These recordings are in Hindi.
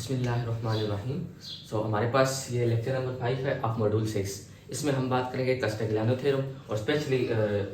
बिस्मिल्लाहिर्रहमानिर्रहीम। हमारे पास ये लेक्चर नंबर 5 है ऑफ मॉड्यूल 6। इसमें हम बात करेंगे कस्टेग्लियानो थ्योरम और स्पेशली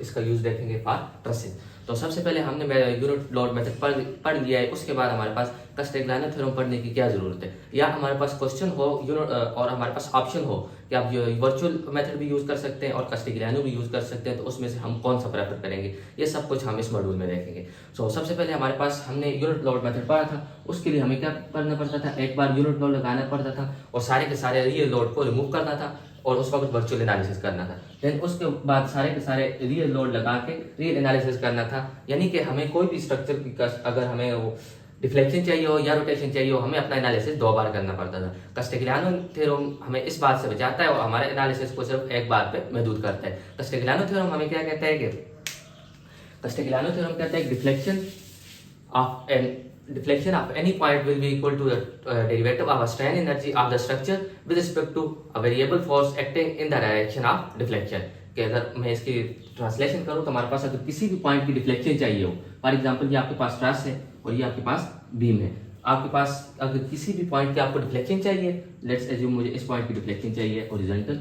इसका यूज़ देखेंगे फॉर ट्रसेस। तो सबसे पहले हमने यूनिट लोड मेथड पढ़ लिया है। उसके बाद हमारे पास कस्टेग्लियानो थ्योरम पढ़ने की क्या ज़रूरत है, या हमारे पास क्वेश्चन हो और हमारे पास ऑप्शन हो कि आप वर्चुअल मेथड भी यूज़ कर सकते हैं और कस्टेग्लियानो भी यूज़ कर सकते हैं, तो उसमें से हम कौन सा प्रेफर करेंगे, ये सब कुछ हम इस मॉड्यूल में देखेंगे। सबसे पहले हमारे पास हमने यूनिट लोड मेथड पढ़ा था। उसके लिए हमें क्या करना पड़ता था, एक बार यूनिट लोड लगाना पड़ता था और सारे के सारे रियल लोड को रिमूव करना था और उस वक्त वर्चुअल एनालिसिस करना था। देन उसके बाद सारे के सारे रियल लोड लगा के रियल एनालिसिस करना था। यानी कि हमें कोई भी स्ट्रक्चर की अगर हमें वो डिफ्लेक्शन चाहिए हो या रोटेशन चाहिए हो, हमें अपना एनालिसिस 2 बार करना पड़ता था। कस्टेग्लियानो थ्योरम हमें इस बात से बचाता है और हमारे एनालिसिस को सिर्फ एक बार पे महदूद करता है। कस्टेग्लियानो थ्योरम हमें क्या कहता है कि कस्टेग्लियानो थ्योरम कहता है deflection of any point will be equal to the derivative of a strain energy of the structure with respect to a variable force acting in the direction of deflection। कि अगर मैं इसकी ट्रांसलेशन करूं तो हमारे पास अगर किसी भी पॉइंट की डिफ्लेक्शन चाहिए हो, फॉर एग्जांपल ये आपके पास ट्रस है और ये आपके पास बीम है, आपके पास अगर किसी भी पॉइंट की आपको डिफ्लेक्शन चाहिए, लेट्स एज्यूम मुझे इस पॉइंट की डिफ्लेक्शन चाहिए हॉरिजॉन्टल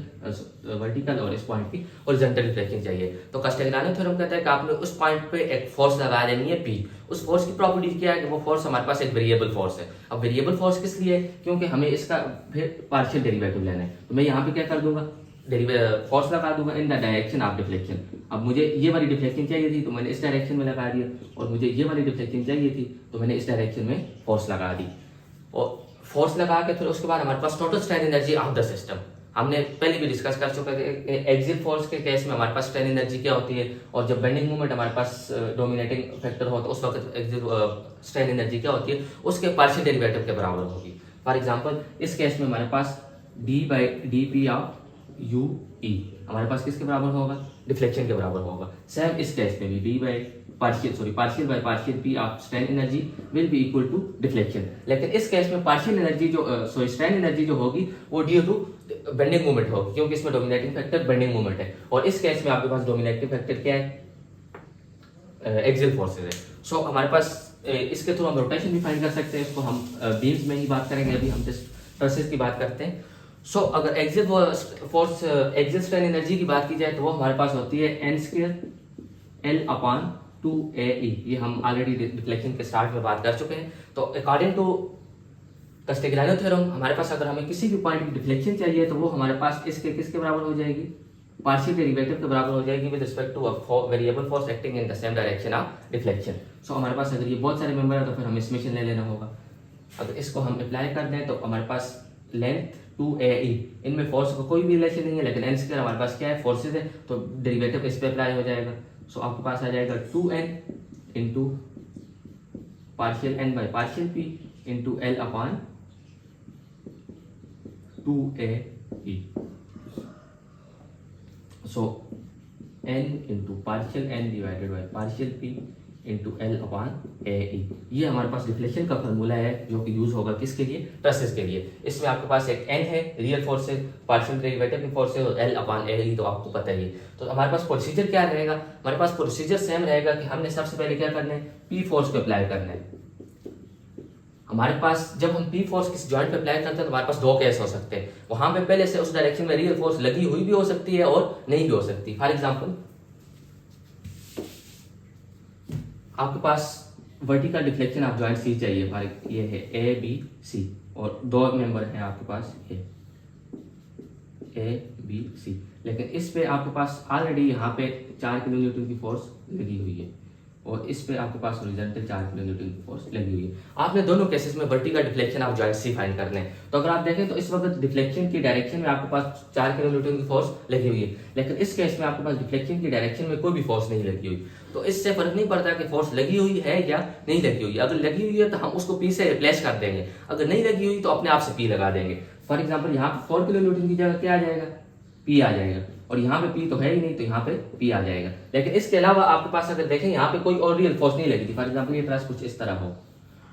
वर्टिकल और इस पॉइंट की हॉरिजॉन्टल डिफ्लेक्शन चाहिए, तो कस्टेग्लियानो थ्योरम कहता है कि आपने उस पॉइंट पे एक फोर्स लगा देनी है P। उस फोर्स की प्रॉपर्टी क्या है कि वो फोर्स हमारे पास एक वेरिएबल फोर्स है। अब वेरिएबल फोर्स किस लिए है, क्योंकि हमें इसका फिर पार्शियल डेरिवेटिव लेना है। तो मैं यहाँ पे क्या कर दूंगा, फोर्स लगा दूंगा in the direction of deflection. अब मुझे ये वाली डिफ्लेक्शन चाहिए थी तो मैंने इस डायरेक्शन में लगा दिया, और मुझे ये वाली डिफ्लेक्शन चाहिए थी तो मैंने इस डायरेक्शन में फोर्स लगा दी। और फोर्स लगा के फिर उसके बाद हमारे पास total strain energy of the system हमने पहले भी डिस्कस कर चुके थे। एक्सियल फोर्स के केस में हमारे पास स्ट्रेन एनर्जी क्या होती है, और जब बेंडिंग मूवमेंट हमारे पास डोमिनेटिंग फैक्टर हो तो उस वक्त एक्सियल स्ट्रेन एनर्जी क्या होती है, उसके पार्शियल डेरिवेटिव के बराबर होगी। फॉर एग्जांपल इस केस में हमारे पास d/dp ऑफ u e हमारे पास किसके बराबर होगा, डिफ्लेक्शन के बराबर होगा। सेम इस केस में भी partial by partial p of strain energy will be equal to deflection. लेकिन इस केस में पार्शियल एनर्जी जो स्ट्रेन एनर्जी जो होगी वो ड्यू टू बेंडिंग मूवमेंट होगी, क्योंकि इसमें डोमिनेटिंग फैक्टर बेंडिंग मूवमेंट है, और इस केस में आपके पास डोमिनेटिंग फैक्टर क्या है, एक्सियल फोर्सेस है। हमारे पास इसके थ्रू हम रोटेशन भी फाइंड कर सकते हैं। इसको हम बीम्स में ही बात करेंगे, अभी हम जस्ट ट्रसेस की बात करते हैं। अगर axial force axial strain energy की बात की जाए तो वो हमारे पास होती है n² L/2AE। ये हम ऑलरेडी डिफ्लेक्शन के स्टार्ट में बात कर चुके हैं। तो अकॉर्डिंग टू कस्टेग्लियानो थ्योरम हमारे पास अगर हमें किसी भी पॉइंट की डिफ्लेक्शन चाहिए तो वो हमारे पास इसके किसके बराबर हो जाएगी, पार्शियल डेरिवेटिव के बराबर हो जाएगी with respect to a variable force acting in the same direction of deflection. हमारे पास अगर ये बहुत सारे मेंबर है तो फिर हमें समेशन ले लेना होगा। अगर इसको हम अप्लाई कर दें तो हमारे पास लेंथ 2AE, इनमें फोर्स का कोई भी रिलेशन नहीं है, लेकिन n² हमारे पास क्या है, फोर्सेज है, तो डेरिवेटिव इस पे अप्लाई हो जाएगा। आपके पास आ जाएगा 2n into partial n by partial p into L/2AE। n into partial n divided by partial p into L/AE। ये हमारे पास डिफ्लेक्शन का फॉर्मूला है जो कि यूज होगा किसके लिए, ट्रसेस के लिए। इसमें आपके पास एक n है रियल फोर्स है, पार्शियल डेरिवेटिव की फोर्स है, और L/AE तो आपको पता ही है। तो हमारे पास प्रोसीजर क्या रहेगा, हमारे पास प्रोसीजर सेम रहेगा कि हमने सबसे पहले क्या करना है, P फोर्स को अप्लाई करना है। हमारे पास जब हम P फोर्स किसी जॉइंट पे अप्लाई करते हैं तो हमारे पास 2 केस हो सकते हैं। वहां पे पहले से उस डायरेक्शन में रियल फोर्स लगी हुई भी हो सकती है और नहीं भी हो सकती। फॉर एग्जाम्पल आपके पास वर्टिकल डिफ्लेक्शन ऑफ जॉइंट सी चाहिए, ये है ABC और 2 मेंबर हैं आपके पास ABC, लेकिन इस पे आपके पास ऑलरेडी यहाँ पे 4 किलो न्यूटन की फोर्स लगी हुई है और इस पे आपके पास हॉरिजॉन्टल 4 किलो न्यूटन की फोर्स लगी हुई है। आपने दोनों केसेस में vertical deflection of joint C find करने हैं। तो अगर आप देखें तो इस वक्त डिफ्लेक्शन की डायरेक्शन में आपके पास 4 किलो न्यूटन की फोर्स लगी हुई है, लेकिन इस केस में आपके पास डिफ्लेक्शन की डायरेक्शन में कोई भी फोर्स नहीं लगी हुई। तो इससे फर्क नहीं पड़ता कि फोर्स लगी हुई है या नहीं लगी हुई। अगर लगी हुई है तो हम उसको P से रिप्लेस कर देंगे, अगर नहीं लगी हुई तो अपने आप से P लगा देंगे। फॉर एग्जाम्पल यहाँ पे 4 किलो न्यूटन की जगह क्या आ जाएगा, P आ जाएगा, और यहाँ पे P तो है ही नहीं तो यहाँ पे P आ जाएगा। लेकिन इसके अलावा आपके पास अगर देखें यहाँ पे कोई और रियल फोर्स नहीं लगी थी। फॉर एग्जाम्पल ये ट्रस कुछ इस तरह हो,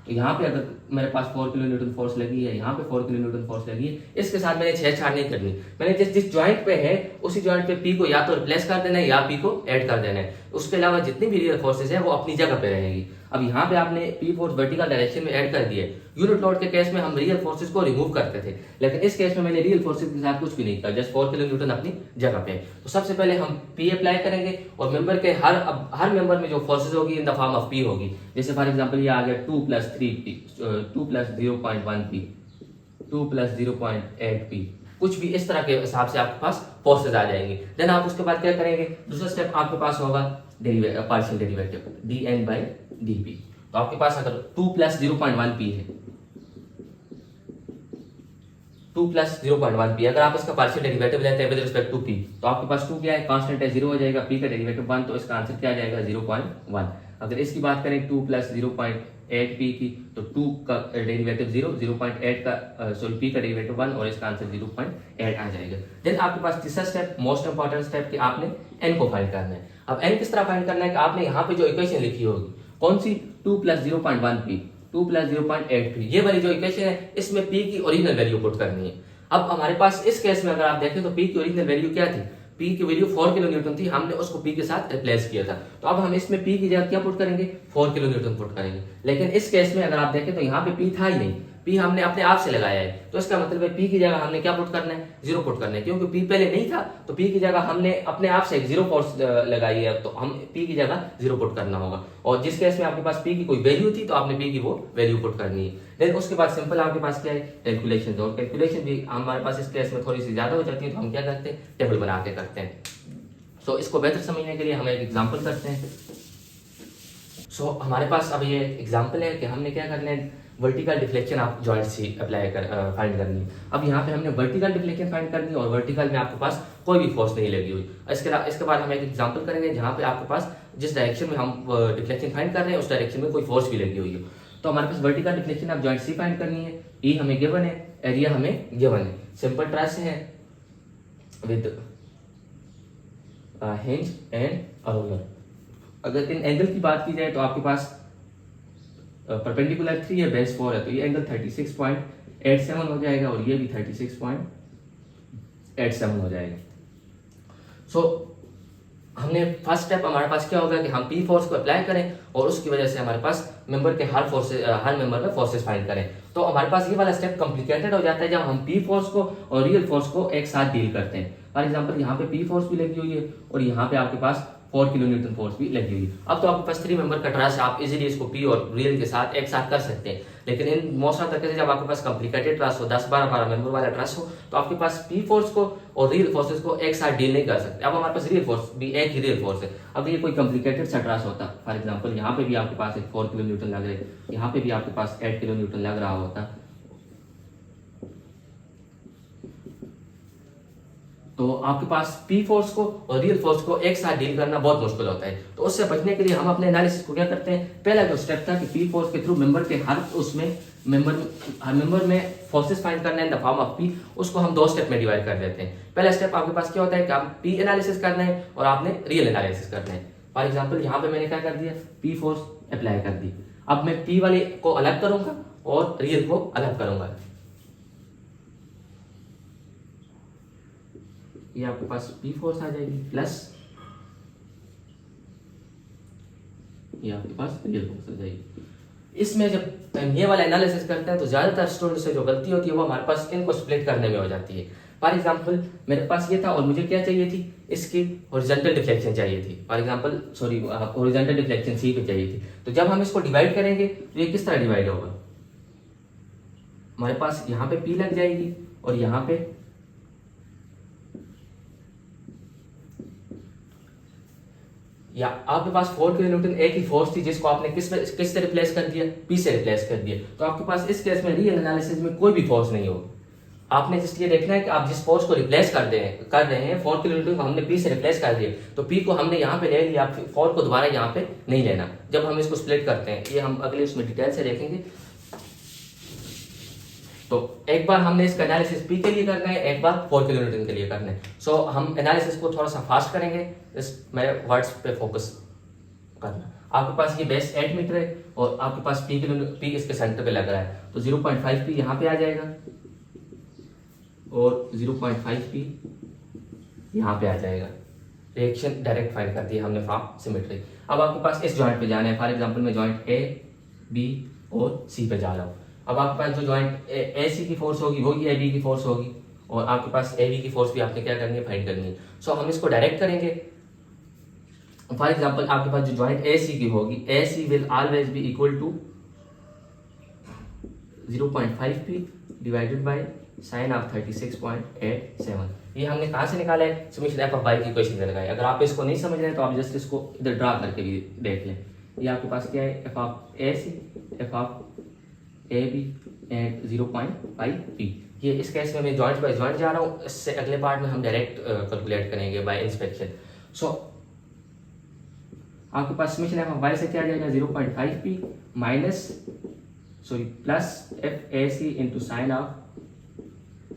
तो यहाँ पे अगर मेरे पास 4 किलो न्यूटन फोर्स लगी है, यहाँ पे 4 किलो न्यूटन फोर्स लगी है, इसके साथ मैंने छेड़छाड़ नहीं करनी। मैंने जिस जॉइंट पे है उसी जॉइंट पे P को या तो रिप्लेस कर देना है या P को ऐड कर देना है। उसके अलावा जितनी भी रियल फोर्सेज है वो अपनी जगह पे रहेगी। अब यहाँ पे आपने पी फोर्स वर्टिकल डायरेक्शन में ऐड कर दिए। यूनिट लोड के केस में हम रियल फोर्सेस को रिमूव करते थे, लेकिन इस केस में मैंने रियल फोर्सेस के साथ कुछ भी नहीं किया, जस्ट 4 किलो न्यूटन अपनी जगह पे। तो सबसे पहले हम पी अप्लाई करेंगे और मेंबर के हर मेंबर में जो फोर्सेज होगी in the form of P होगी। जैसे फॉर एग्जांपल ये आ गया 2 + 3p, 2 + 0.1p, 2 + 0.8p, कुछ भी इस तरह के हिसाब से आपके पास फोर्सेज आ जाएंगे। देन आप उसके बाद क्या करेंगे, दूसरा स्टेप आपके पास होगा पार्शियल डेरिवेटिव dN/dp। तो आपके पास अगर 2 + 0.1p है, 2 + 0.1p, अगर आप इसका पार्शियल डेरिवेटिव लेते हैं विद रिस्पेक्ट टू p, तो आपके पास 2 क्या है, कांस्टेंट है, 0 हो जाएगा, p का डेरिवेटिव 1, तो इसका आंसर क्या आ जाएगा 0.1। अगर इसकी बात करें 2 + 0.8p की, तो 2 का डेरिवेटिव 0, 0.8 का p का डेरिवेटिव 1 और इसका आंसर 0.8 आ जाएगा। देन आपके पास तीसरा स्टेप, मोस्ट इंपॉर्टेंट स्टेप, कि आपने n को फाइंड करना है। अब n किस तरह फाइंड करना है कि आपने यहाँ पे जो इक्वेशन लिखी होगी, कौन सी, 2 + 0.1p, 2 + 0.8p, ये वाली जो इक्वेशन है इसमें p की ओरिजिनल वैल्यू पुट करनी है। अब हमारे पास इस केस में अगर आप देखें तो p की ओरिजिनल वैल्यू क्या थी, p की वैल्यू 4 किलो न्यूटन थी, हमने उसको p के साथ रिप्लेस किया था। तो अब हम इसमें p की जगह क्या पुट करेंगे, 4 किलो न्यूटन पुट करेंगे। लेकिन इस केस में अगर आप देखें तो यहाँ पे p था ही नहीं, p हमने अपने आप से लगाया है, तो इसका मतलब है p की जगह हमने क्या पुट करना है, 0 पुट करना है, क्योंकि p पहले नहीं था, तो p की जगह हमने अपने आप से 0 फोर्स लगाई है, तो हम p की जगह 0 पुट करना होगा। और जिस केस में आपके पास p की कोई वैल्यू थी तो आपने p की वो वैल्यू पुट करनी है। देन उसके बाद सिंपल आपके पास क्या है, कैलकुलेशन। और कैलकुलेशन भी हमारे पास इस केस में थोड़ी सी ज्यादा हो जाती है, तो हम क्या करते हैं, टेबल बना के करते हैं। सो इसको बेहतर समझने के लिए हम एक एग्जांपल करते हैं। सो हमारे पास अब ये एग्जांपल है कि हमने क्या करना है, vertical deflection of joint C apply कर फाइंड करनी है। अब यहाँ पे हमने वर्टिकल डिफ्लेक्शन फाइंड करनी है और वर्टिकल में आपके पास कोई भी फोर्स नहीं लगी हुई। इसके बाद हम एक एग्जांपल करेंगे जहाँ पे आपके पास जिस डायरेक्शन में हम डिफ्लेक्शन फाइंड कर रहे हैं उस डायरेक्शन में कोई फोर्स भी लगी हुई हो। तो हमारे पास vertical deflection of joint C find करनी है। ई हमें गिवन है, एरिया हमें गिवन है, सिंपल ट्रस है विद हिंज एंड रोलर। अगर इन एंगल की बात की जाए तो आपके पास परपेंडिकुलर 3 है, बेस 4 है, तो ये एंगल 36.87 हो जाएगा और ये भी 36.87 हो जाएगा। सो हमने फर्स्ट स्टेप हमारे पास क्या होगा कि हम पी फोर्स को अप्लाई करें और उसकी वजह से हमारे पास मेंबर के हर मेंबर में फोर्सेस फाइंड करें। तो हमारे पास ये वाला स्टेप कॉम्प्लिकेटेड हो जाता है जब हम पी फोर्स को और रियल फोर्स को एक साथ डील करते हैं। फॉर एग्जांपल यहाँ पे पी फोर्स भी लगी हुई है और यहाँ पे आपके पास 4 किलो न्यूटन फोर्स भी लगी हुई है। अब तो आपके पास 3 मेंबर का ट्रस है, आप इजीली इसको पी और रियल के साथ एक साथ कर सकते हैं। लेकिन in most of the cases जब आपके पास कॉम्प्लिकेटेड ट्रस हो, 10-12 मेंबर वाला ट्रस हो, तो आपके पास पी फोर्स को और रियल फोर्सेस को एक साथ डील नहीं कर सकते। अब हमारे पास रियल फोर्स भी एक ही रियल फोर्स है। अब ये कोई कॉम्प्लिकेटेड सा ट्रस होता, फॉर एग्जांपल यहाँ पे भी आपके पास 4 किलो न्यूटन लग रहे, यहाँ पे भी आपके पास 8 किलो न्यूटन लग रहा होता, तो आपके पास पी फोर्स को और रियल फोर्स को एक साथ डील करना बहुत मुश्किल होता है। तो उससे बचने के लिए हम अपने एनालिसिस को क्या करते हैं, पहला जो स्टेप था कि पी फोर्स के थ्रू मेंबर के हर मेंबर में फोर्सेस फाइंड करना है in the form of P, उसको हम 2 स्टेप में डिवाइड कर देते हैं। पहला स्टेप आपके पास क्या होता है कि आप पी एनालिसिस करना है और आपने रियल एनालिसिस करना है। फॉर एग्जाम्पल यहाँ पे मैंने क्या कर दिया, पी फोर्स अप्लाई कर दी। अब मैं पी वाले को अलग करूंगा और रियल को अलग करूंगा। ये आपके पास पी फोर्स आ जाएगी प्लस ये आपके पास रियल फोर्स आ जाएगी। इसमें जब ये वाला एनालिसिस करते हैं तो ज्यादातर स्टूडेंट से जो गलती होती है वो हमारे पास इनको स्प्लिट करने में हो जाती है। फॉर एग्जांपल मेरे पास ये था और मुझे क्या चाहिए थी, इसकी हॉरिजॉन्टल डिफ्लेक्शन चाहिए थी। फॉर एग्जांपल हॉरिजॉन्टल डिफ्लेक्शन सी पे चाहिए थी। तो जब हम इसको डिवाइड करेंगे तो ये किस तरह डिवाइड होगा, हमारे पास यहाँ पे पी लग जाएगी और यहाँ पे या आपके पास 4 किलो न्यूटन एक ही फोर्स थी जिसको आपने किस से रिप्लेस कर दिया, पी से रिप्लेस कर दिया। तो आपके पास इस केस में रियल एनालिसिस में कोई भी फोर्स नहीं होगा। आपने जिस ये देखना है कि आप जिस फोर्स को रिप्लेस कर रहे हैं 4 किलो न्यूटन को हमने पी से रिप्लेस कर दिया, तो पी को हमने यहाँ पे ले लिया, 4 को दोबारा यहाँ पे नहीं लेना जब हम इसको स्प्लिट करते हैं। ये हम अगले उसमें डिटेल से देखेंगे। तो एक बार हमने इसका एनालिसिस पी के लिए करना है, एक बार 4 किलो न्यूटन के लिए करना है। सो हम एनालिसिस को थोड़ा सा फास्ट करेंगे, इस मेरे वर्ड्स पे फोकस करना। आपके पास ये बेस 8 मीटर है और आपके पास पी इसके सेंटर पे लग रहा है, तो 0.5 पी यहाँ पे आ जाएगा और 0.5 पी यहाँ पे आ जाएगा। रिएक्शन डायरेक्ट फाइंड कर दिया हमने फ्रॉम सिमेट्री। अब आपके पास इस जॉइंट पे जाना है, फॉर एग्जांपल मैं जॉइंट ए बी और सी पे जा रहा हूँ। अब आपके पास जो जॉइंट ए सी की फोर्स होगी वही ए बी की फोर्स होगी, और आपके पास ए बी की फोर्स भी आपने क्या करनी है, फाइंड करनी है। सो हम इसको डायरेक्ट करेंगे। फॉर एग्जांपल आपके पास जो जॉइंट ए सी की होगी, A C will always be equal to 0.5p divided by sine of 36.87। ये हमने कहाँ से निकाला है, समीशन एफ ऑफ वाई की इक्वेशन से लगाया। अगर आप इसको नहीं समझ रहे हैं तो आप जस्ट इसको इधर ड्रा करके भी देख लें। ये आपके पास क्या है, F of A C, F of A B and 0.5p। ये इस केस में मैं जॉइंट बाय जॉइंट जा रहा हूँ, इससे अगले पार्ट में हम डायरेक्ट कैलकुलेट करेंगे बाय इंस्पेक्शन। सो आपके पास समीशन एफ ऑफ वाई से क्या आ जाएगा, 0.5p minus plus F A C into sine of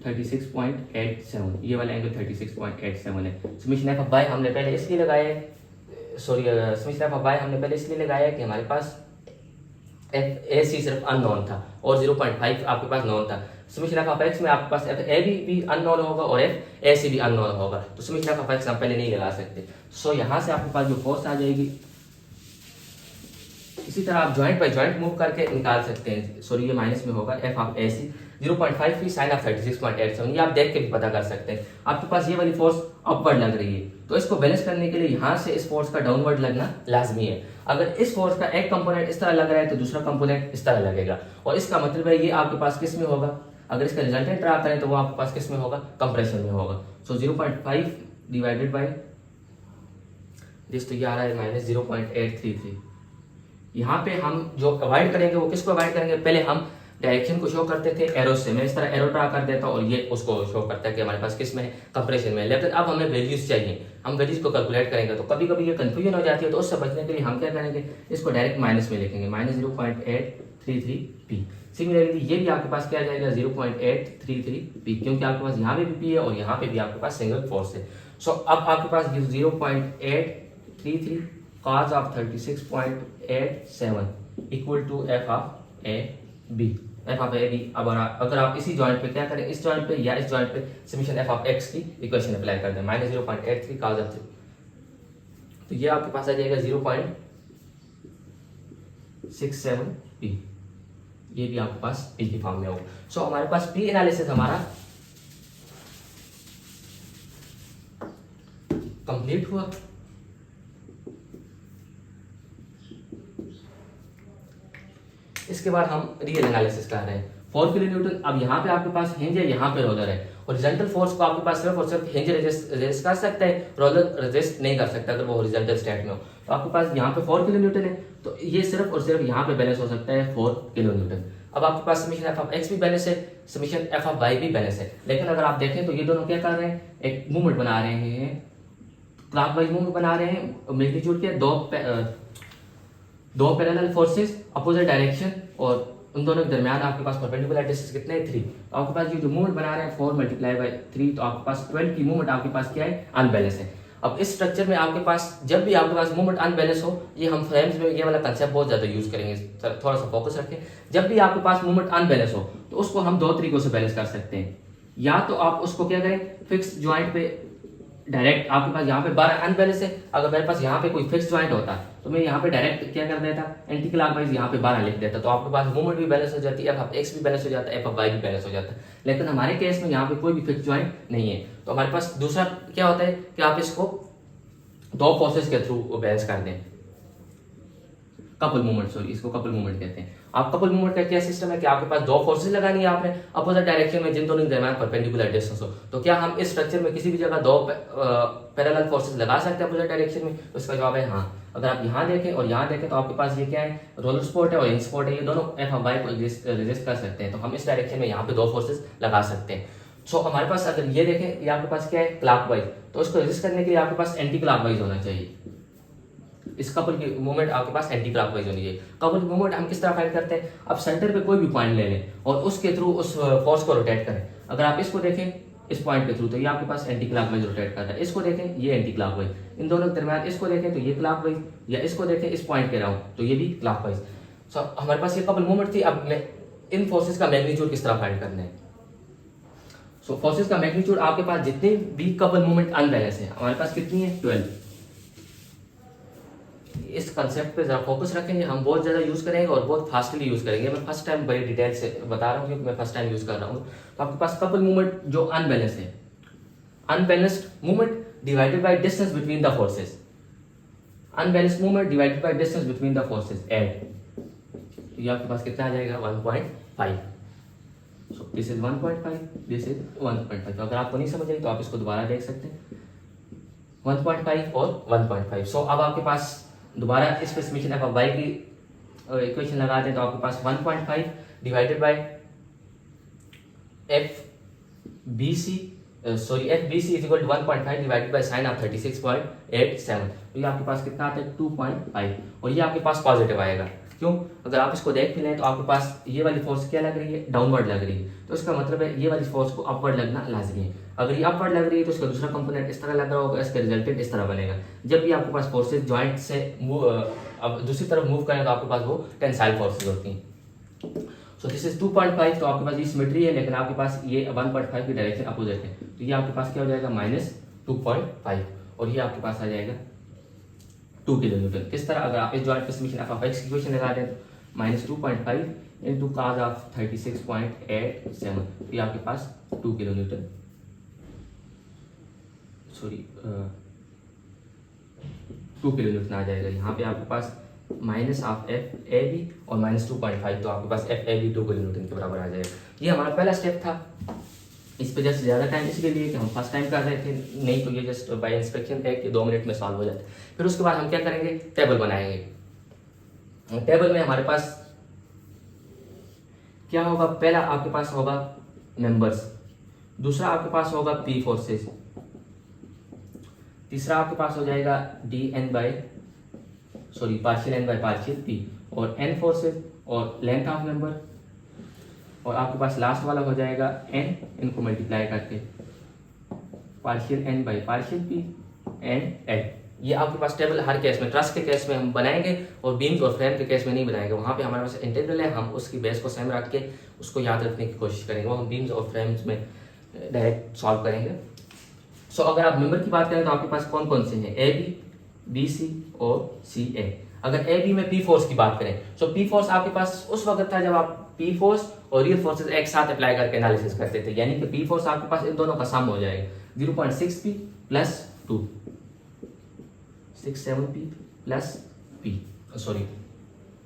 36.87। ये वाला एंगल 36.87 है। समीशन एफ ऑफ वाई हमने पहले इसलिए लगाया है, समीशन एफ ऑफ वाई हमने पहले इसलिए लगाया है कि हमारे पास एफ ए सी सिर्फ अननोन था और 0.5 आपके पास नोन था। समीशन एफ ऑफ एक्स में आपके पास एफ ए भी अननोन होगा और एफ ए सी भी अननोन होगा, तो समीशन एफ ऑफ एक्स हम पहले नहीं लगा सकते। सो यहाँ से आपके पास जो फोर्स आ जाएगी, इसी तरह आप जॉइंट बाय जॉइंट मूव करके निकाल सकते हैं। सॉरी ये माइनस में होगा, एफ ऑफ ए सी 0.5 की साइन ऑफ 36.87। ये आप देख के भी पता कर सकते हैं। आपके पास ये वाली फोर्स अपवर्ड लग रही है, तो इसको बैलेंस करने के लिए यहाँ से इस फोर्स का डाउनवर्ड लगना लाजमी है। अगर इस फोर्स का एक कंपोनेंट इस तरह लग रहा है तो दूसरा कंपोनेंट इस तरह लगेगा, और इसका मतलब है ये आपके पास किस में होगा, अगर इसका रिजल्टेंट ड्रा करें तो वो आपके पास किस में होगा, कंप्रेशन में होगा। सो 0.5 डिवाइडेड बाय दिस, तो ये आ रहा है माइनस 0.833। यहाँ पे हम जो अवॉइड करेंगे वो किसको अवॉइड करेंगे, पहले हम डायरेक्शन को शो करते थे एरो से। मैं इस तरह एरो ड्रा कर देता हूँ और ये उसको शो करता है कि हमारे पास किस में है, कंप्रेशन में। लेकिन अब हमें वैल्यूज चाहिए, हम वैल्यूज को कैलकुलेट करेंगे तो कभी कभी ये कंफ्यूजन हो जाती है, तो उससे बचने के लिए हम क्या करेंगे, इसको डायरेक्ट माइनस में लिखेंगे, माइनस 0.833p। सिमिलरली ये भी आपके पास क्या आ जाएगा, 0.833p, क्योंकि आपके पास यहाँ पे भी p है और यहाँ पे भी आपके पास सिंगल फोर्स है। सो अब आपके पास 0.833 cos of 36.87 equal to F of A B, F of A B. अब अगर आप इसी जॉइंट पे क्या करें, इस जॉइंट पे या इस जॉइंट पे समीशन एफ ऑफ एक्स की इक्वेशन अप्लाई कर दें, माइनस 0.83 cos ऑफ 3, तो ये आपके पास आ जाएगा 0.67p। ये भी आपके पास p की फॉर्म में होगा। सो हमारे पास p एनालिसिस हमारा कंप्लीट हुआ। इसके बाद हम रियल एनालिसिस कर रहे हैं। 4 किलो न्यूटन, अब यहाँ पे आपके पास हिंज है, यहाँ पे रोलर है। हॉरिजॉन्टल फोर्स को आपके पास सिर्फ और सिर्फ हिंज रेजिस्ट कर सकता है, रोलर रेजिस्ट नहीं कर सकता अगर वो हॉरिजॉन्टल स्टेट में हो। तो आपके पास यहाँ पे 4 किलो न्यूटन है, तो ये सिर्फ और सिर्फ यहाँ पे बैलेंस हो सकता है 4 किलो न्यूटन। अब आपके पास समीशन एफ ऑफ एक्स भी बैलेंस है, समीशन एफ ऑफ वाई भी बैलेंस है। लेकिन अगर आप देखें तो ये दोनों क्या कर रहे हैं, एक मूवमेंट बना रहे हैं, क्लॉकवाइज मूवमेंट बना रहे हैं, मैग्नीट्यूड के दो पैरेलल फोर्सेस अपोजिट डायरेक्शन, और उन दोनों के दरमियान आपके पास परपेंडिकुलर डिस्टेंस कितने हैं, 3। तो आपके पास ये जो मूवमेंट बना रहे हैं 4 × 3, तो आपके पास 12 की मूवमेंट आपके पास क्या है, अनबैलेंस है। अब इस स्ट्रक्चर में आपके पास जब भी आपके पास मूवमेंट अनबैलेंस हो, ये हम फ्रेम्स में ये वाला कंसेप्ट बहुत ज्यादा यूज करेंगे, थोड़ा सा फोकस रखें। जब भी आपके पास मूवमेंट अनबैलेंस हो तो उसको हम 2 तरीकों से बैलेंस कर सकते हैं। या तो आप उसको क्या करें, फिक्स ज्वाइंट पे डायरेक्ट, आपके पास यहाँ पे 12 अनबैलेंस है, अगर मेरे पास यहाँ पे कोई फिक्स ज्वाइंट होता तो मैं यहाँ पे डायरेक्ट क्या कर देता, एंटी क्लॉकवाइज यहाँ पे 12 लिख देता, तो आपके पास मूवमेंट भी बैलेंस हो जाती है, एफ ऑफ एक्स भी बैलेंस हो जाता है, एफ ऑफ वाई भी बैलेंस हो जाता है। लेकिन हमारे केस में यहाँ पे कोई भी फिक्स ज्वाइंट नहीं है, तो हमारे पास दूसरा क्या होता है कि आप इसको 2 फोर्सेस के थ्रू बैलेंस कर दें, कपल मूवमेंट, सॉरी इसको कपल मूवमेंट कहते हैं। आप कपल मूवमेंट का क्या सिस्टम है कि आपके पास 2 फोर्सेस लगानी है आपने अपोजिट डायरेक्शन में, जिन दोनों के दरमियान परपेंडिकुलर डिस्टेंस हो। तो क्या हम इस स्ट्रक्चर में किसी भी जगह 2 पैरेलल फोर्सेस लगा सकते हैं अपोजिट डायरेक्शन में? तो इसका जवाब है हाँ। अगर आप यहाँ देखें और यहाँ देखें तो आपके पास ये क्या है, रोलर स्पोर्ट है और हिंज स्पोर्ट है, ये दोनों एफ ऑफ वाई को रेजिस्ट कर सकते हैं। तो हम इस डायरेक्शन में यहाँ पे 2 फोर्सेस लगा सकते हैं। सो हमारे पास अगर ये देखें, ये आपके पास क्या है, क्लॉकवाइज, तो इसको रेजिस्ट करने के लिए आपके पास एंटी क्लॉकवाइज होना चाहिए। इस कपल की मूवमेंट आपके पास एंटी क्लॉकवाइज होनी चाहिए। कपल की मूवमेंट हम किस तरह फाइंड करते हैं, अब सेंटर पे कोई भी पॉइंट ले लें और उसके थ्रू उस फोर्स को रोटेट करें। अगर आप इसको देखें इस पॉइंट के थ्रू, तो ये आपके पास एंटी क्लॉकवाइज रोटेट करता है। इसको देखें, ये एंटी क्लॉकवाइज, इन दोनों के दरमियान इसको देखें तो ये क्लॉकवाइज, या इसको देखें इस पॉइंट के राउंड तो ये भी क्लॉकवाइज। सो हमारे पास ये कपल मूवमेंट थी। अब इन फोर्सेस का मैग्नीट्यूड किस तरह फाइंड करना है, सो फोर्सेस का मैग्नीट्यूड आपके पास जितने भी कपल मूवमेंट अनबैलेंस है हमारे पास कितनी है 12। इस कंसेप्ट पे जरा फोकस रखेंगे, हम बहुत ज़्यादा यूज़ करेंगे और बहुत फास्टली यूज़ करेंगे। मैं फर्स्ट टाइम बड़ी डिटेल से बता रहा हूँ क्योंकि मैं फर्स्ट टाइम यूज़ कर रहा हूँ। तो आपके पास कपल मूवमेंट जो अनबैलेंस है, unbalanced movement divided by distance between the forces, unbalanced movement divided by distance between the forces एड, तो ये आपके पास कितना आ जाएगा 1.5। So this is 1.5, this is 1.5। अगर आपको नहीं समझ आई तो आप इसको दोबारा देख सकते हैं, 1.5 और 1.5। सो अब आपके पास दोबारा इस पे समीशन एफ ऑफ वाई की इक्वेशन लगा दें तो आपके पास 1.5 divided by F B C F B C is equal to 1.5 divided by sine of 36.87, तो ये आपके पास कितना आता है 2.5, और ये आपके पास पॉजिटिव आएगा। क्यों? अगर आप इसको देख भी लें तो आपके पास ये वाली फोर्स क्या लग रही है, डाउनवर्ड लग रही है, तो इसका मतलब है ये वाली फोर्स को अपवर्ड लगना लाजमी है। अगर ये अपवर्ड लग रही है तो इसका दूसरा कंपोनेंट इस तरह लग रहा होगा, इसका रिजल्टेंट इस तरह बनेगा। जब भी आपके पास फोर्सेज जॉइंट से अब दूसरी तरफ मूव करें तो आपके पास वो टेंसाइल फोर्सेज होती हैं। सो दिस इज 2.5, तो आपके पास ये सिमेट्री है, लेकिन आपके पास ये 1.5 की डायरेक्शन अपोजिट है, तो ये आपके पास क्या हो जाएगा -2.5, और ये आपके पास आ जाएगा 2 किलो न्यूटन। किस तरह? अगर आप इस जॉइंट पे समीशन एफ ऑफ एक्स की इक्वेशन लगा दें तो -2.5 इंटू cos ऑफ 36.87, ये आपके पास 2 kilo newton, sorry 2 kilo newton आ जाएगा। यहाँ पे आपके पास minus of F A B और -2.5, तो आपके पास F A B 2 kilo newton के बराबर आ जाएगा। ये हमारा पहला स्टेप था। इस पे जस्ट ज़्यादा टाइम इसलिए लिए कि हम फर्स्ट टाइम कर रहे थे, नहीं तो ये जस्ट बाय इंस्पेक्शन थे कि 2 मिनट में सॉल्व हो जाते। फिर उसके बाद हम क्या करेंगे, टेबल बनाएंगे। टेबल में हमारे पास क्या होगा, पहला आपके पास होगा मेंबर्स, दूसरा आपके पास होगा पी फोर्सेस, तीसरा आपके पास हो जाएगा partial N by partial P, और एन फोर्सेस और लेंथ ऑफ मेंबर, और आपके पास लास्ट वाला हो जाएगा एन, इनको मल्टीप्लाई करके partial N by partial P and N. ये आपके पास टेबल हर केस में, ट्रस के केस में हम बनाएंगे और बीम्स और फ्रेम के केस में नहीं बनाएंगे। वहाँ पे हमारे पास इंटीग्रल है, हम उसकी बेस को सेम रख के उसको याद रखने की कोशिश करेंगे, वो हम बीम्स और फ्रेम्स में डायरेक्ट सॉल्व करेंगे। सो अगर आप मेंबर की बात करें तो आपके पास कौन कौन से हैं, ए बी, बी सी और सी ए। अगर ए बी में पी फोर्स की बात करें, सो पी फोर्स आपके पास उस वक्त था जब आप पी फोर्स और रियल फोर्सेस एक साथ अप्लाई करके एनालिसिस करते थे, यानी कि पी फोर्स आपके पास इन दोनों का सम हो जाएगा 0.6 P plus 2, 67 P plus P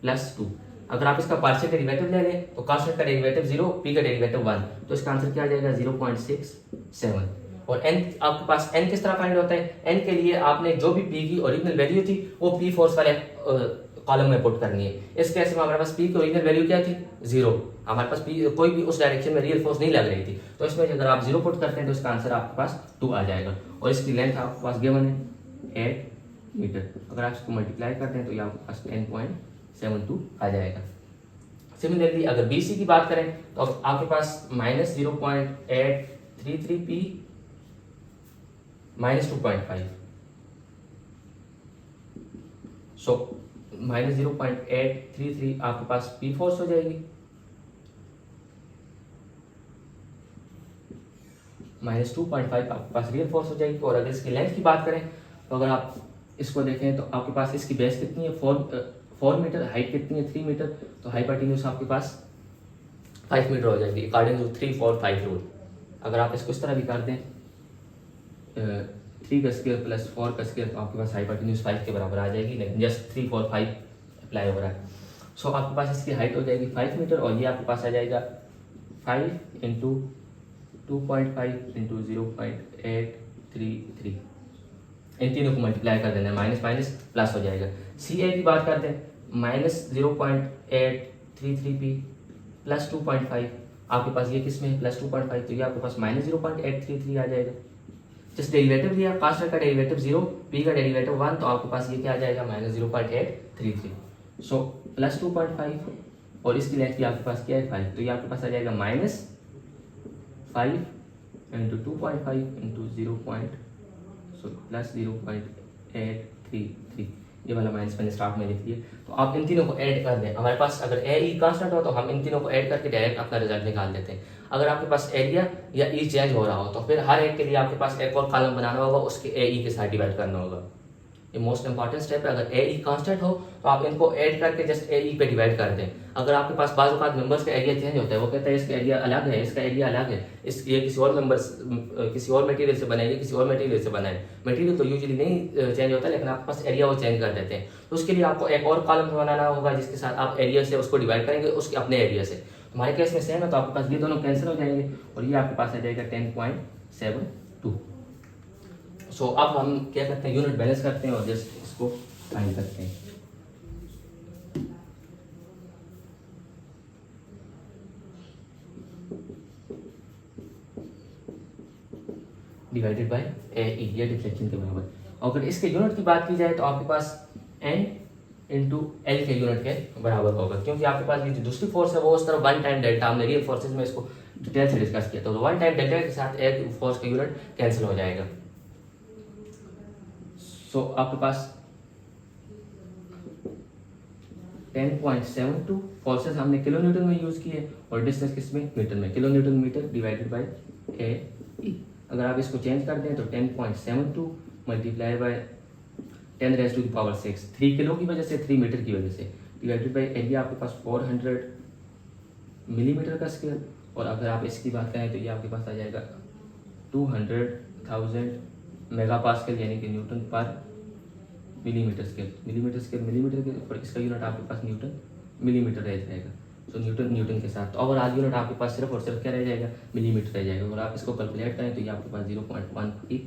plus 2। अगर आप इसका पार्शियल डेरिवेटिव ले लें तो कांस्टेंट का डेरिवेटिव 0, पी का डेरिवेटिव 1, तो इसका आंसर क्या आ जाएगा 0.67। और n आपके पास n किस तरह फाइंड होता है, n के लिए आपने जो भी p की ओरिजिनल वैल्यू थी वो p फोर्स वाले कॉलम में पुट करनी है। इस केस में हमारे पास p की ओरिजिनल वैल्यू क्या थी 0, हमारे पास p कोई भी उस डायरेक्शन में रियल फोर्स नहीं लग रही थी, तो इसमें अगर आप 0 पुट करते हैं तो इसका आंसर आपके पास 2 आ जाएगा, और इसकी लेंथ आपके पास गिवन है 8 मीटर। अगर आप इसको मल्टीप्लाई करते हैं तो ये आपके पास 10.72 आ जाएगा। सिमिलरली अगर BC की बात करें तो आपके पास -0.833 p -2.5, सो -0.833 आपके पास पी फोर्स हो जाएगी, -2.5 आपके पास रियल फोर्स हो जाएगी। और अगर इसकी लेंथ की बात करें तो अगर आप इसको देखें तो आपके पास इसकी बेस कितनी है 4 मीटर, हाइट कितनी है 3 मीटर, तो हाइपोटेन्यूज आपके पास 5 मीटर हो जाएगी अकॉर्डिंग टू 3, 4, 5 रूल। अगर आप इसको इस तरह भी कर दें 3 का स्क्वायर प्लस 4 का स्क्वायर, तो आपके पास हाइपोटेन्यूज 5 के बराबर आ जाएगी, लेकिन जस्ट 3, 4, 5 अप्लाई हो रहा है। सो आपके पास इसकी हाइट हो जाएगी 5 मीटर, और ये आपके पास आ जाएगा 5 इंटू 2.5 इंटू 0.833, इन तीनों को मल्टीप्लाई कर देना, माइनस माइनस प्लस हो जाएगा। सी ए की बात करते हैं -0.833 पी प्लस 2.5, आपके पास ये किस में है +2.5, तो ये आपके पास -0.833 आ जाएगा। जस्ट डेरिवेटिव लिया, कांस्टेंट का डेरिवेटिव 0, पी का डेरिवेटिव 1, तो आपके पास ये क्या आ जाएगा -0.833, सो +2.5, और इसकी लेंथ भी आपके पास क्या है 5, तो ये आपके पास आ जाएगा -5 इंटू 2.5 इंटू +0.833, ये वाला माइनस मैंने स्टार्ट में लिख दिया। तो आप इन तीनों को ऐड कर दें, हमारे पास अगर ए ई कांस्टेंट हो तो हम इन तीनों को ऐड करके डायरेक्ट अपना रिजल्ट निकाल देते हैं। अगर आपके पास एरिया या ई चेंज हो रहा हो तो फिर हर एक के लिए आपके पास एक और कॉलम बनाना होगा, उसके ए ई के साथ डिवाइड करना होगा। ये मोस्ट इंपॉर्टेंट स्टेप है। अगर ए ई कांस्टेंट हो तो आप इनको ऐड करके जस्ट ए ई पे डिवाइड कर दें। अगर आपके पास बाज़ औक़ात मेंबर्स का एरिया चेंज होता है, वो कहता है इसका एरिया अलग है, इसका एरिया अलग है, ये किसी और मेंबर्स किसी और मटेरियल से बनाए, किसी और मटेरियल से बनाए। मटेरियल तो यूजुअली नहीं चेंज होता, लेकिन आपके पास एरिया वो चेंज कर देते हैं। तो उसके लिए आपको एक और कॉलम बनाना होगा जिसके साथ आप एरिया से उसको डिवाइड करेंगे, उसके अपने एरिया से। हमारे केस में सेम है, तो आपके पास ये दोनों कैंसिल हो जाएंगे और ये आपके पास आ जाएगा 10.72। सो अब हम क्या करते हैं, यूनिट बैलेंस करते हैं और जस्ट इसको फाइंड करते हैं। डिवाइडेड बाय ए ई, ये डिफ्लेक्शन के बराबर। अगर इसके यूनिट की बात की जाए तो आपके पास एन इंटू एल के यूनिट के बराबर होगा, क्योंकि आपके पास ये जो दूसरी फोर्स है वो उस तरफ वन टाइम डेल्टा, हमने रियल फोर्सेज में इसको डिटेल से डिस्कस किया, तो वन टाइम डेल्टा के साथ एक फोर्स का यूनिट कैंसिल हो जाएगा। सो आपके पास 10.72 फोर्सेस हमने किलो न्यूटन में यूज किए और डिस्टेंस किसमें, मीटर में, kilo newton metre divided by A E. अगर आप इसको चेंज कर दें तो 10.72 मल्टीप्लाई बाय 10⁻⁶, 3 किलो की वजह से 3 मीटर की वजह से, डिवाइडेड बाय एरिया आपके पास 400 मिलीमीटर का स्केल। और अगर आप इसकी बात करें तो ये आपके पास आ जाएगा 200,000 मेगा पास्कल, यानी कि न्यूटन पर millimetre scale. Millimetre scale millimetre के ऊपर, इसका यूनिट आपके पास न्यूटन मिलीमीटर रह जाएगा। सो न्यूटन न्यूटन के साथ, तो ओवरऑल यूनिट आपके पास सिर्फ और सिर्फ क्या रह जाएगा, मिलीमीटर रह जाएगा। और आप इसको कैलकुलेट करें तो ये आपके पास 0.13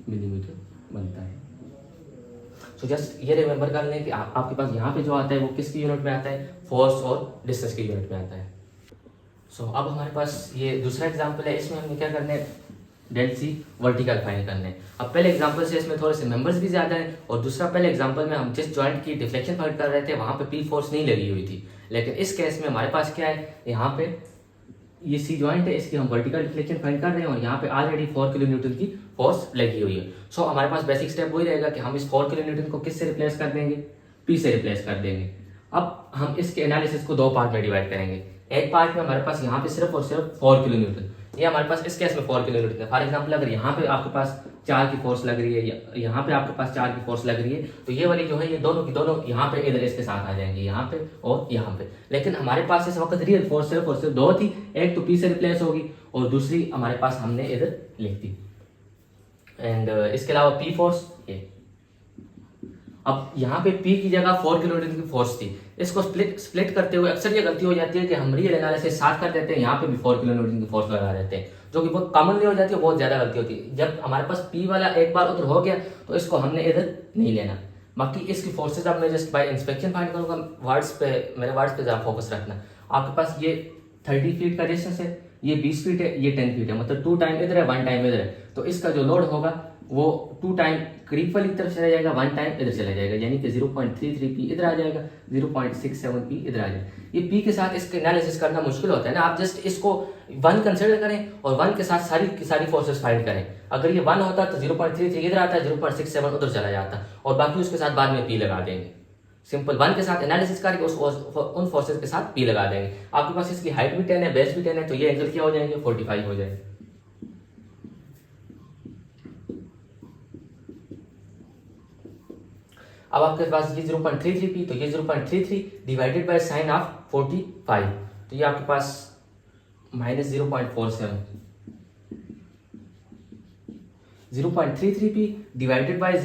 मिलीमीटर बनता है। सो जस्ट ये रिमेंबर कर लें कि आपके पास यहाँ पे जो आता है वो किसकी यूनिट में आता है, फोर्स और डिस्टेंस की यूनिट में आता है। सो अब हमारे पास ये दूसरा एग्जाम्पल है, इसमें हमें क्या करना है, डेल सी वर्टिकल फाइंड करने। अब पहले एग्जांपल से इसमें थोड़े से मेंबर्स भी ज़्यादा हैं, और दूसरा पहले एग्जांपल में हम जिस जॉइंट की डिफ्लेक्शन फाइंड कर रहे थे वहाँ पे पी फोर्स नहीं लगी हुई थी, लेकिन इस केस में हमारे पास क्या है, यहाँ पे ये सी जॉइंट है, इसकी हम वर्टिकल डिफ्लेक्शन फाइंड कर रहे हैं और यहाँ पे ऑलरेडी 4 किलो न्यूटन की फोर्स लगी हुई है। सो हमारे पास बेसिक स्टेप वही रहेगा कि हम इस 4 किलो न्यूटन को किससे रिप्लेस कर देंगे, पी से रिप्लेस कर देंगे। अब हम इसके एनालिसिस को दो पार्ट में डिवाइड करेंगे। एक पार्ट में हमारे पास यहाँ पे सिर्फ और सिर्फ 4 किलो न्यूटन, ये हमारे पास इस केस में 4 किलो न्यूटन है। फॉर एग्जांपल अगर यहाँ पे आपके पास 4 की फोर्स लग रही है या यहाँ पे आपके पास 4 की फोर्स लग रही है, तो ये वाली जो है ये दोनों की दोनों यहाँ पे इधर इसके साथ आ जाएंगे, यहाँ पे और यहाँ पे। लेकिन हमारे पास इस वक्त रियल फोर्स सिर्फ और सिर्फ दो थी, एक तो पी से रिप्लेस होगी और दूसरी हमारे पास हमने इधर लिख दी। एंड इसके अलावा पी फोर्स ये, अब यहाँ पे P की जगह 4 किलो न्यूटन की फोर्स थी, इसको स्प्लिट करते हुए अक्सर ये गलती हो जाती है कि हम रियल एनालिसिस साथ कर देते हैं, यहाँ पे भी 4 किलो न्यूटन की फोर्स लगा देते हैं, जो कि बहुत कॉमनली हो जाती है, बहुत ज्यादा गलती होती है। जब हमारे पास P वाला एक बार उधर हो गया तो इसको हमने इधर नहीं लेना। बाकी इसकी फोर्सेज अब मैं जस्ट बाय इंस्पेक्शन फाइंड करूंगा, वर्ड्स पे मेरे वर्ड्स पे ज़्यादा फोकस रखना। आपके पास ये 30 फीट का डिस्टेंस है, ये 20 फीट है, ये 10 फीट है, मतलब 2 टाइम इधर है 1 टाइम इधर है, तो इसका जो लोड होगा वो 2 टाइम करीब वाली तरफ चला जाएगा, 1 टाइम इधर चला जाएगा, यानी कि 0.33 पी इधर आ जाएगा, 0.67 पी इधर आ जाएगा। ये पी के साथ इसके एनालिसिस करना मुश्किल होता है ना, आप जस्ट इसको 1 कंसिडर करें और 1 के साथ सारी फोर्सेस फाइंड करें। अगर ये 1 होता तो 0.33 इधर आता, 0.67 उधर चला जाता और बाकी उसके साथ बाद में पी लगा देंगे। सिंपल 1 के साथ एनालिसिस करके उन फोर्सेस के साथ पी लगा देंगे। आपके पास इसकी हाइट भी 10 है, बेस भी 10 है, तो ये एंगल क्या हो जाएंगे, 45 हो जाएंगे। अब आपके पास ये 0.33 पी, तो ये 0.33 डिवाइडेड बाय साइन ऑफ 45, तो ये आपके पास minus 0.47, 0.33 P divided by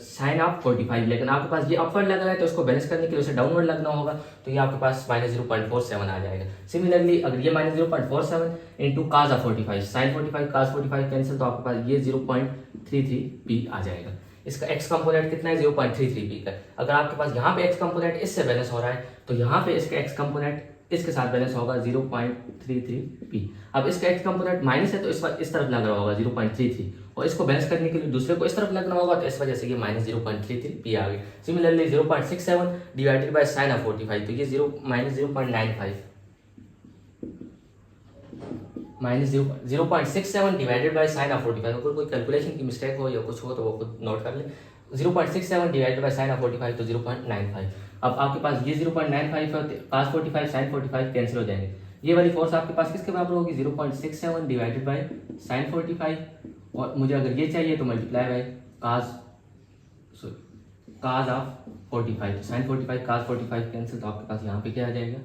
sine of 45। लेकिन आपके पास ये अपवर्ड लग रहा है तो इसको बैलेंस करने के लिए उसे डाउनवर्ड लगना होगा, तो ये आपके पास माइनस 0.47 आ जाएगा। सिमिलरली अगर ये minus 0.47 into cos of 45, sine 45 cos 45 cancel, तो आपके पास ये 0.33 पी आ जाएगा। इसका x कंपोनेंट कितना है, 0.33 पी का। अगर आपके पास यहाँ पे x कंपोनेंट इससे बैलेंस हो रहा है तो यहाँ पे इसका x कंपोनेंट इसके साथ बैलेंस होगा 0.33 पी। अब इसका x कंपोनेंट माइनस है तो इस तरफ लग रहा होगा 0.33, और इसको बैलेंस करने के लिए दूसरे को इस तरफ लगना होगा, तो इस वजह से ये माइनस 0.33 पी आ गई। Similarly 0.67 divided by sine of 45, तो ये minus 0.95, minus 0.67 divided by sine of 45। अगर कोई कैलकुलेशन की मिस्टेक हो या कुछ हो तो वो खुद नोट कर ले। 0.67 डिवाइडेड बाय साइन ऑफ 45 तो 0.95। अब आपके पास ये 0.95 और cos 45 sin 45 कैंसिल हो जाएंगे। ये वाली फोर्स आपके पास किसके बराबर होगी 0.67 डिवाइडेड बाय साइन 45, और मुझे अगर ये चाहिए तो multiply by cos of 45, sine 45 cos 45 cancel, तो आपके पास यहाँ पे क्या आ जाएगा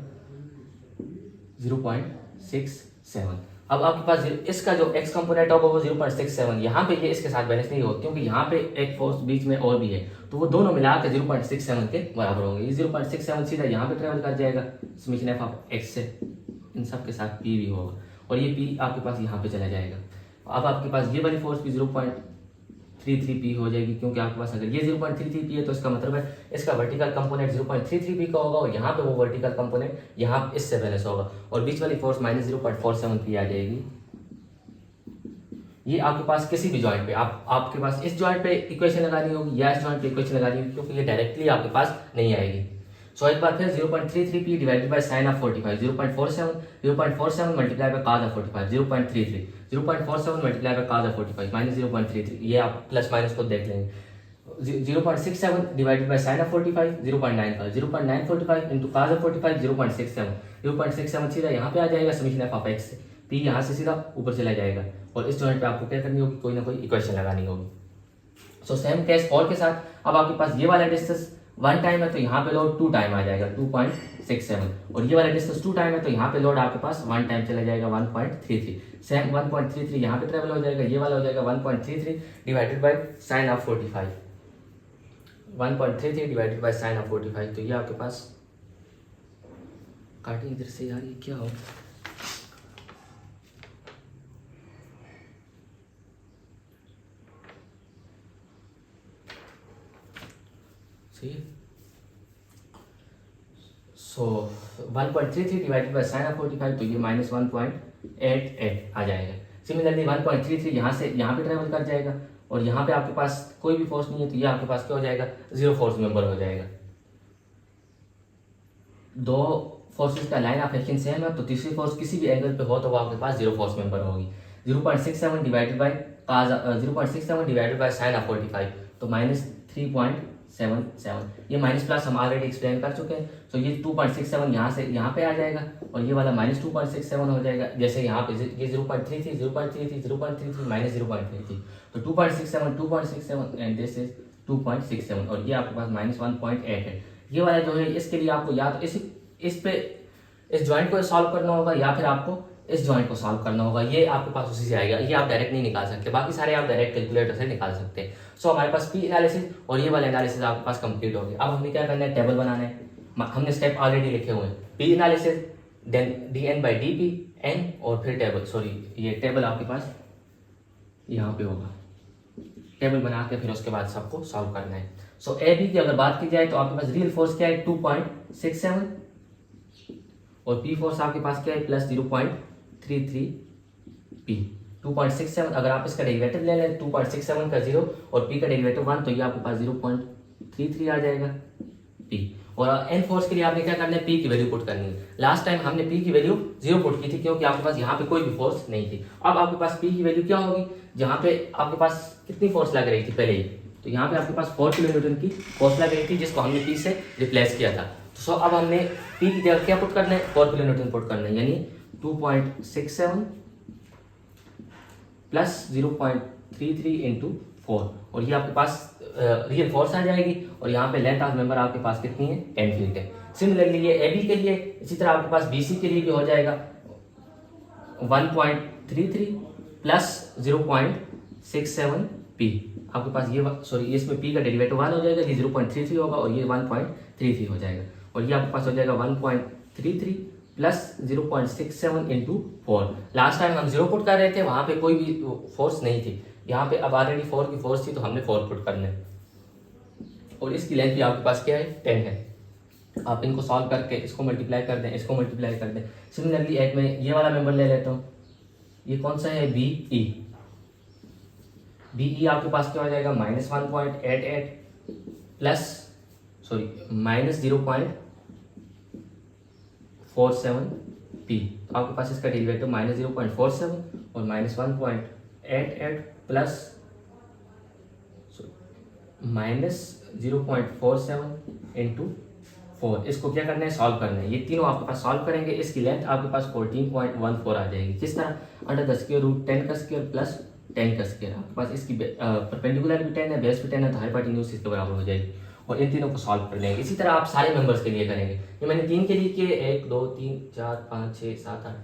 0.67। अब आपके पास इसका जो x कंपोनेंट होगा वो 0.67, यहाँ पे ये इसके साथ बैलेंस नहीं होगा क्योंकि यहाँ पे एक फोर्स बीच में और भी है, तो वो दोनों मिला के 0.67 के बराबर होंगे। ये 0.67 सीधा यहाँ पे ट्रेवल कर जाएगा समेशन एफ ऑफ x से, इन सब के साथ p भी होगा, और ये p आपके पास यहाँ पे चला जाएगा। अब आपके पास ये वाली फोर्स भी 0.33p हो जाएगी, क्योंकि आपके पास अगर ये 0.33p है तो इसका मतलब है इसका वर्टिकल कंपोनेंट 0.33p का होगा, और यहाँ पे वो वर्टिकल कंपोनेंट यहाँ इससे बैलेंस होगा, और बीच वाली फोर्स माइनस 0.47p आ जाएगी। ये आपके पास किसी भी जॉइंट पे आपके पास इस जॉइंट पे इक्वेशन लगानी होगी या इस जॉइंट पे इक्वेशन लगानी होगी, क्योंकि ये डायरेक्टली आपके पास नहीं आएगी। सो एक बार फिर 0.33p divided by sine of 45, 0.47 multiply by cos of 45, 0.33, 0.47 multiply by cos of 45 minus 0.33, ये आप प्लस माइनस को देख लेंगे। 0.67 divided by sine of 45, 0.95, 0.945 into cos of 45, 0.67, 0.67 सीधा यहाँ पे आ जाएगा समेशन एफ ऑफ x से, p यहाँ से सीधा ऊपर चला जाएगा, और इस जॉइंट पे आपको क्या करनी होगी, कोई ना कोई इक्वेशन लगानी होगी। सो सेम केस और के साथ, अब आपके पास ये वाला डिस्टेंस 1 टाइम है तो यहाँ पे लोड 2 टाइम आ जाएगा 2.67, और ये वाला डिस्टेंस 2 टाइम है तो यहाँ पे लोड आपके पास 1 टाइम चला जाएगा 1.33, सेम 1.33 यहाँ पे ट्रेवल हो जाएगा, ये वाला हो जाएगा 1.33 divided by sine of 45, 1.33 divided by sine of 45, तो ये आपके पास काटे इधर से यार, ये क्या हो सो 1.33 डिवाइडेड बाय साइन ऑफ 45, तो ये माइनस 1.88 आ जाएगा। सिमिलरली 1.33 यहाँ से यहाँ पे ट्रेवल कर जाएगा, और यहाँ पे आपके पास कोई भी फोर्स नहीं है तो ये आपके पास क्या हो जाएगा, जीरो फोर्स मेंबर हो जाएगा। दो फोर्सेस का लाइन ऑफ एक्शन सेम है तो तीसरी फोर्स किसी भी एंगल पे हो तो वो आपके पास जीरो फोर्स मेंबर होगी। 0.67 divided by 0.67 divided by sine of 45, तो माइनस 3.77, ये माइनस प्लस हम ऑलरेडी एक्सप्लेन कर चुके हैं। तो ये 2.67 यहाँ से यहाँ पे आ जाएगा, और ये वाला माइनस 2.67 हो जाएगा, जैसे यहाँ पे ये 0.33 0.33 0.33 माइनस 0.33, तो 2.67 एंड दिस इज 2.67, और ये आपके पास माइनस 1.8 है। ये वाला जो है इसके लिए आपको या तो इस जॉइंट को सॉल्व करना होगा या फिर आपको इस जॉइंट को सॉल्व करना होगा, ये आपके पास उसी से आएगा, ये आप डायरेक्ट नहीं निकाल सकते, बाकी सारे आप डायरेक्ट कैलकुलेटर से निकाल सकते हैं। सो हमारे पास पी एनालिसिस और ये वाला एनालिसिस आपके पास कंप्लीट हो गया। अब हमें क्या करना है, टेबल बनाना है, हमने स्टेप ऑलरेडी लिखे हुए हैं, P analysis then dn by dp n, और फिर टेबल, सॉरी ये टेबल आपके पास यहाँ पे होगा, टेबल बना के फिर उसके बाद सबको सॉल्व करना है। सो ए बी की अगर बात की जाए तो आपके पास रियल फोर्स क्या है 2.67, और पी फोर्स आपके पास क्या है प्लस 0.33 पी। 2.67 अगर आप इसका डेरिवेटिव ले लें 2.67 का 0 और p का डेरिवेटिव 1, तो ये आपके पास 0.33 आ जाएगा p। और एन फोर्स के लिए आपने क्या करना है, p की वैल्यू पुट करनी है। लास्ट टाइम हमने p की वैल्यू 0 पुट की थी क्योंकि आपके पास यहाँ पे कोई भी फोर्स नहीं थी। अब आपके पास p की वैल्यू क्या होगी, जहाँ पे आपके पास कितनी फोर्स लग रही थी पहले ही, तो यहाँ पे आपके पास 4 किलोन्यूटन की फोर्स लग रही थी जिसको हमने p से रिप्लेस किया था। सो अब हमने p की जगह क्या पुट करना है, 4 किलोन्यूटन पुट करना है, यानी 2.67 प्लस 0.33 इंटू 4, और ये आपके पास रियल फोर्स आ जाएगी, और यहाँ पे लेंथ ऑफ मेंबर आपके पास कितनी है 10 फीट है। सिमिलरली ये ए बी के लिए, इसी तरह आपके पास बी सी के लिए भी हो जाएगा 1.33 प्लस 0.67 पी। आपके पास ये सॉरी इसमें p का डेरिवेटिव 1 हो जाएगा, ये 0.33 होगा और ये 1.33 हो जाएगा, और ये आपके पास हो जाएगा 1.33 प्लस 0.67 इंटू 4। लास्ट टाइम हम 0 पुट कर रहे थे, वहाँ पे कोई भी फोर्स नहीं थी, यहाँ पे अब ऑलरेडी 4 की फोर्स थी तो हमने 4 पुट करना है, और इसकी लेंथ भी आपके पास क्या है 10 है। आप इनको सॉल्व करके इसको मल्टीप्लाई कर दें, इसको मल्टीप्लाई कर दें। सिमिलरली एक मैं ये वाला मेंबर ले लेता हूँ, ये कौन सा है बी ई आपके पास क्या हो जाएगा minus 1.88 plus sorry minus 0.47 P. तो आपके पास इसका डेरिवेटिव माइनस 0.47 और माइनस 1.88 प्लस -0.47 इंटू 4, इसको क्या करना है, सॉल्व करना है। ये तीनों आपके पास सॉल्व करेंगे, इसकी लेंथ आपके पास 14.14 आ जाएगी। किस तरह, अंडर द स्क्वायर रूट 10 का स्क्वायर प्लस 10 का स्क्वायर। आपके पास इसकी परपेंडिकुलर भी 10 है, बेस भी 10 है, तो हाइपोटेन्यूज इसके बराबर हो जाएगी। और इन तीनों को सॉल्व कर लेंगे। इसी तरह आप सारे मेंबर्स के लिए करेंगे। ये मैंने 3 के लिए किए, 1 2 3 4 5 6 7 8,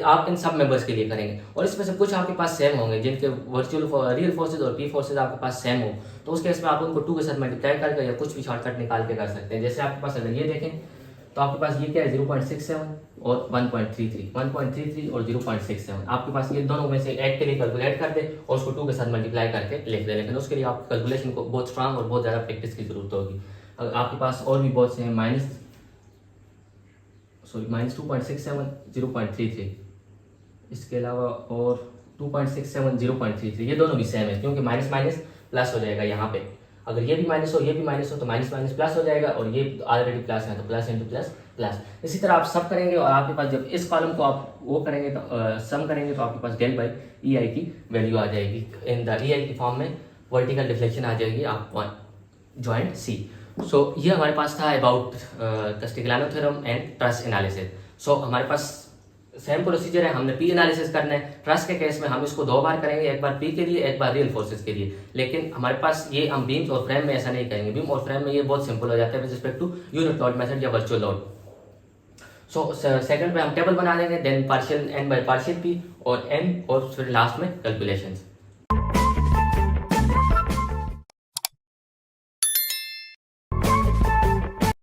आप इन सब मेंबर्स के लिए करेंगे। और इसमें से कुछ आपके पास सेम होंगे, जिनके वर्चुअल रियल फोर्सेज और पी फोर्सेज आपके पास सेम हो, तो उस केस में आप उनको 2 के साथ मल्टीप्लाई करके या कुछ भी शॉर्टकट निकाल के कर सकते हैं। जैसे आपके पास अगर ये देखें तो आपके पास ये क्या है, 0.67 और 1.33 और 0.67। आपके पास ये दोनों में से एक के लिए कैलकुलेट कर दे और उसको 2 के साथ मल्टीप्लाई करके लिख दे। लेकिन उसके लिए आपको कैलकुलेशन को बहुत स्ट्रांग और बहुत ज़्यादा प्रैक्टिस की जरूरत होगी। अगर आपके पास और भी बहुत से हैं, -2.67 0.33, इसके अलावा और 2.67 0.33, ये दोनों भी सेम है, क्योंकि माइनस माइनस प्लस हो जाएगा यहाँ पे। अगर ये भी माइनस हो ये भी माइनस हो तो माइनस माइनस प्लस हो जाएगा, और ये ऑलरेडी प्लस है तो प्लस इंटू प्लस प्लस। इसी तरह आप सब करेंगे और आपके पास जब इस कॉलम को आप वो करेंगे तो सम करेंगे तो आपके पास डेल बाई ई आई की वैल्यू आ जाएगी। इन द ई आई की फॉर्म में वर्टिकल डिफ्लेक्शन आ जाएगी आप जॉइंट सी। सो ये हमारे पास था about Castigliano theorem and truss analysis. So हमारे पास सेम प्रोसीजर है, हमने पी एनालिसिस करना है। ट्रस के केस में हम इसको 2 बार करेंगे, एक बार पी के लिए, एक बार रियल फोर्सेस के लिए। लेकिन हमारे पास ये हम बीम्स और फ्रेम में ऐसा नहीं करेंगे। बीम और फ्रेम में ये बहुत सिंपल हो जाता है with respect to unit load method या वर्चुअल लोड। सो सेकंड में हम टेबल बना लेंगे, then partial N by partial P और एन, और फिर लास्ट में कैलकुलेशंस।